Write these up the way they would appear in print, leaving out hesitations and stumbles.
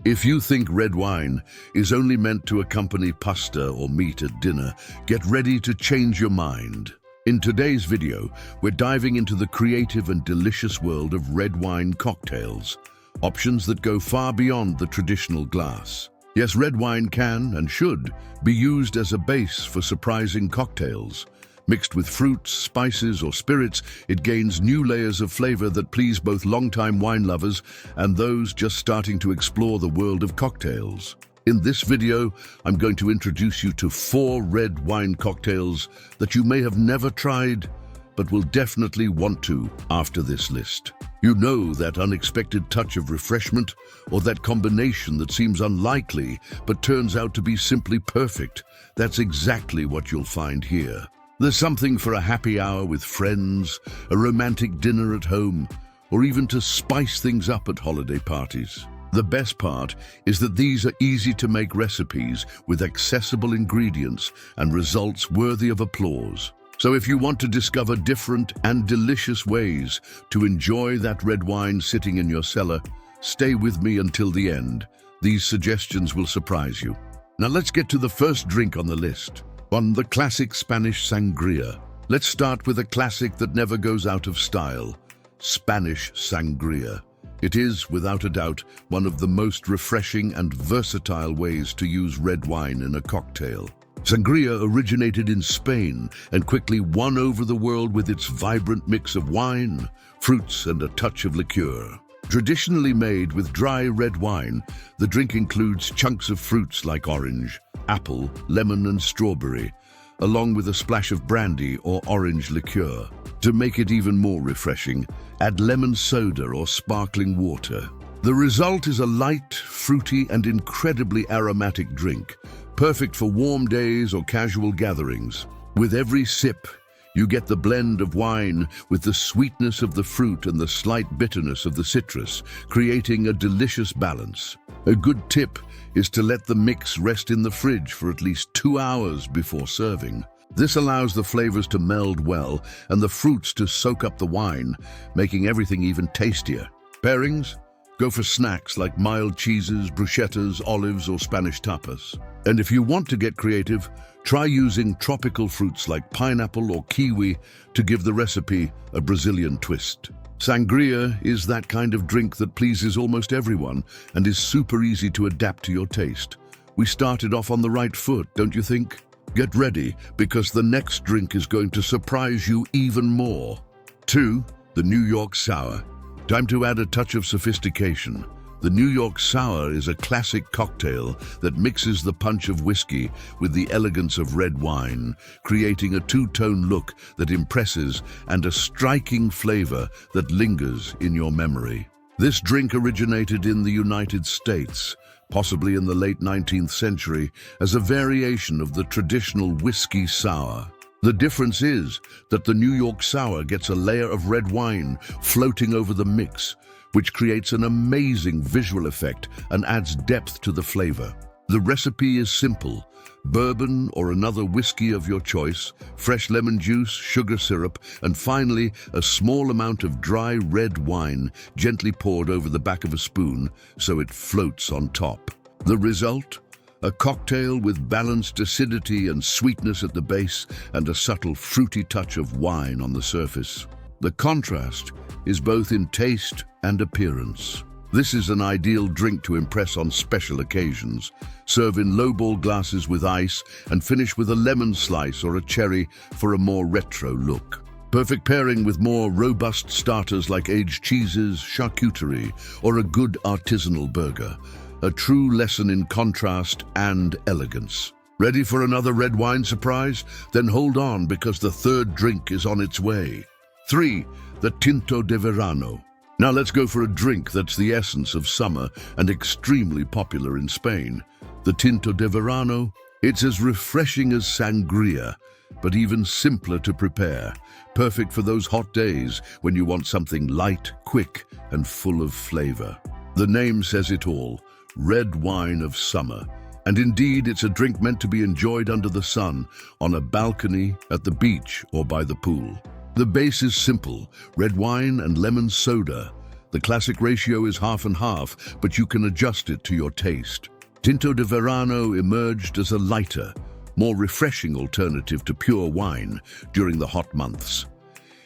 If you think red wine is only meant to accompany pasta or meat at dinner, get ready to change your mind. In today's video, we're diving into the creative and delicious world of red wine cocktails, options that go far beyond the traditional glass. Yes, red wine can and should be used as a base for surprising cocktails. Mixed with fruits, spices, or spirits, it gains new layers of flavor that please both longtime wine lovers and those just starting to explore the world of cocktails. In this video, I'm going to introduce you to 4 red wine cocktails that you may have never tried, but will definitely want to after this list. You know, that unexpected touch of refreshment, or that combination that seems unlikely but turns out to be simply perfect. That's exactly what you'll find here. There's something for a happy hour with friends, a romantic dinner at home, or even to spice things up at holiday parties. The best part is that these are easy-to-make recipes with accessible ingredients and results worthy of applause. So if you want to discover different and delicious ways to enjoy that red wine sitting in your cellar, stay with me until the end. These suggestions will surprise you. Now let's get to the first drink on the list. The classic Spanish sangria. Let's start with a classic that never goes out of style, Spanish sangria. It is, without a doubt, one of the most refreshing and versatile ways to use red wine in a cocktail. Sangria originated in Spain and quickly won over the world with its vibrant mix of wine, fruits, and a touch of liqueur. Traditionally made with dry red wine, the drink includes chunks of fruits like orange, apple, lemon, and strawberry, along with a splash of brandy or orange liqueur. To make it even more refreshing, add lemon soda or sparkling water. The result is a light, fruity, and incredibly aromatic drink, perfect for warm days or casual gatherings. With every sip, you get the blend of wine with the sweetness of the fruit and the slight bitterness of the citrus, creating a delicious balance. A good tip is to let the mix rest in the fridge for at least 2 hours before serving. This allows the flavors to meld well and the fruits to soak up the wine, making everything even tastier. Pairings? Go for snacks like mild cheeses, bruschettas, olives, or Spanish tapas. And if you want to get creative, try using tropical fruits like pineapple or kiwi to give the recipe a Brazilian twist. Sangria is that kind of drink that pleases almost everyone and is super easy to adapt to your taste. We started off on the right foot, don't you think? Get ready, because the next drink is going to surprise you even more. 2. The New York Sour. Time to add a touch of sophistication. The New York Sour is a classic cocktail that mixes the punch of whiskey with the elegance of red wine, creating a two-tone look that impresses and a striking flavor that lingers in your memory. This drink originated in the United States, possibly in the late 19th century, as a variation of the traditional whiskey sour. The difference is that the New York Sour gets a layer of red wine floating over the mix, which creates an amazing visual effect and adds depth to the flavor. The recipe is simple: bourbon or another whiskey of your choice, fresh lemon juice, sugar syrup, and finally a small amount of dry red wine gently poured over the back of a spoon so it floats on top. The result? A cocktail with balanced acidity and sweetness at the base and a subtle fruity touch of wine on the surface. The contrast is both in taste and appearance. This is an ideal drink to impress on special occasions. Serve in lowball glasses with ice and finish with a lemon slice or a cherry for a more retro look. Perfect pairing with more robust starters like aged cheeses, charcuterie, or a good artisanal burger. A true lesson in contrast and elegance. Ready for another red wine surprise? Then hold on, because the third drink is on its way. 3. The Tinto de Verano. Now let's go for a drink that's the essence of summer and extremely popular in Spain. The Tinto de Verano. It's as refreshing as sangria, but even simpler to prepare. Perfect for those hot days when you want something light, quick, and full of flavor. The name says it all. Red wine of summer. And indeed, it's a drink meant to be enjoyed under the sun, on a balcony, at the beach, or by the pool. The base is simple: red wine and lemon soda. The classic ratio is half and half, but you can adjust it to your taste. Tinto de Verano emerged as a lighter, more refreshing alternative to pure wine during the hot months.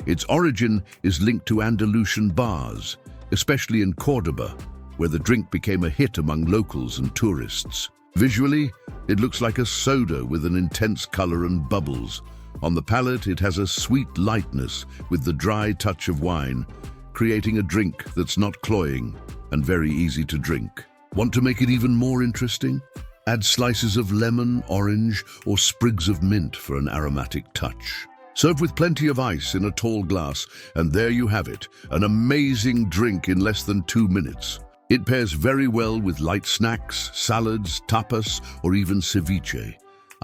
Its origin is linked to Andalusian bars, especially in Córdoba, where the drink became a hit among locals and tourists. Visually, it looks like a soda with an intense color and bubbles. On the palate, it has a sweet lightness with the dry touch of wine, creating a drink that's not cloying and very easy to drink. Want to make it even more interesting? Add slices of lemon, orange, or sprigs of mint for an aromatic touch. Serve with plenty of ice in a tall glass, and there you have it, an amazing drink in less than 2 minutes. It pairs very well with light snacks, salads, tapas, or even ceviche.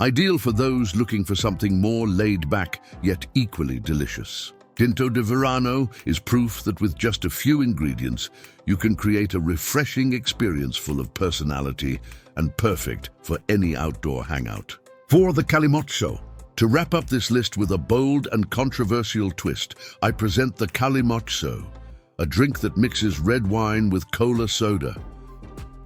Ideal for those looking for something more laid back, yet equally delicious. Tinto de Verano is proof that with just a few ingredients, you can create a refreshing experience full of personality and perfect for any outdoor hangout. For the Calimocho, to wrap up this list with a bold and controversial twist, I present the Calimocho, a drink that mixes red wine with cola soda.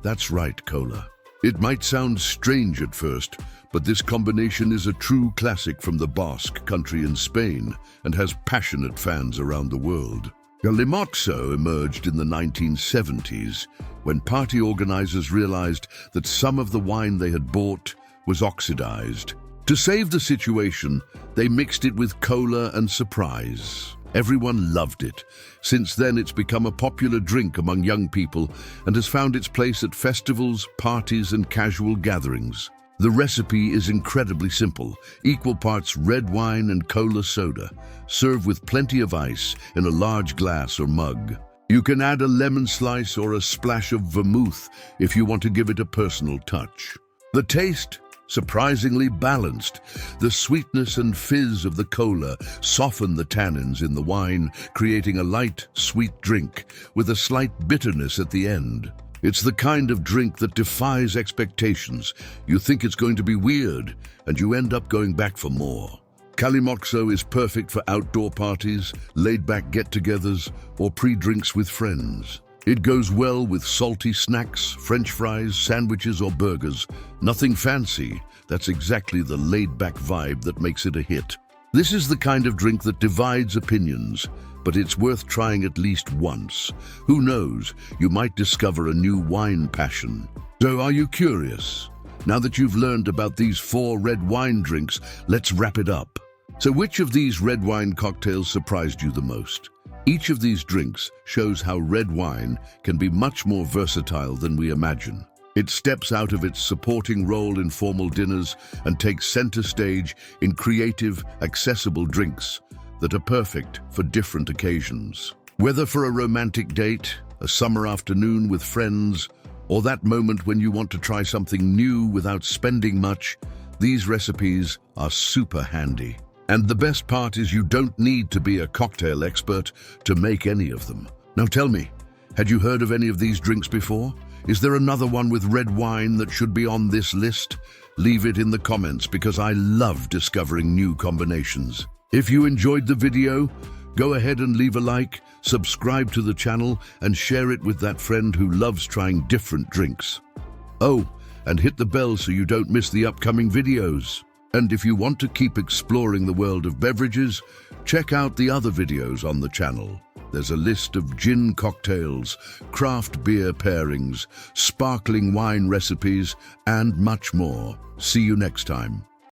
That's right, cola. It might sound strange at first, but this combination is a true classic from the Basque country in Spain and has passionate fans around the world. Calimocho emerged in the 1970s when party organizers realized that some of the wine they had bought was oxidized. To save the situation, they mixed it with cola and surprise. Everyone loved it. Since then, it's become a popular drink among young people and has found its place at festivals, parties, and casual gatherings. The recipe is incredibly simple: equal parts red wine and cola soda. Serve with plenty of ice in a large glass or mug. You can add a lemon slice or a splash of vermouth if you want to give it a personal touch. The taste? Surprisingly balanced. The sweetness and fizz of the cola soften the tannins in the wine, creating a light, sweet drink with a slight bitterness at the end. It's the kind of drink that defies expectations. You think it's going to be weird, and you end up going back for more. Calimocho is perfect for outdoor parties, laid-back get-togethers, or pre-drinks with friends. It goes well with salty snacks, French fries, sandwiches, or burgers. Nothing fancy. That's exactly the laid-back vibe that makes it a hit. This is the kind of drink that divides opinions, but it's worth trying at least once. Who knows, you might discover a new wine passion. So are you curious? Now that you've learned about these 4 red wine drinks, let's wrap it up. So which of these red wine cocktails surprised you the most? Each of these drinks shows how red wine can be much more versatile than we imagine. It steps out of its supporting role in formal dinners and takes center stage in creative, accessible drinks that are perfect for different occasions. Whether for a romantic date, a summer afternoon with friends, or that moment when you want to try something new without spending much, these recipes are super handy. And the best part is you don't need to be a cocktail expert to make any of them. Now tell me, had you heard of any of these drinks before? Is there another one with red wine that should be on this list? Leave it in the comments because I love discovering new combinations. If you enjoyed the video, go ahead and leave a like, subscribe to the channel, and share it with that friend who loves trying different drinks. Oh, and hit the bell so you don't miss the upcoming videos. And if you want to keep exploring the world of beverages, check out the other videos on the channel. There's a list of gin cocktails, craft beer pairings, sparkling wine recipes, and much more. See you next time.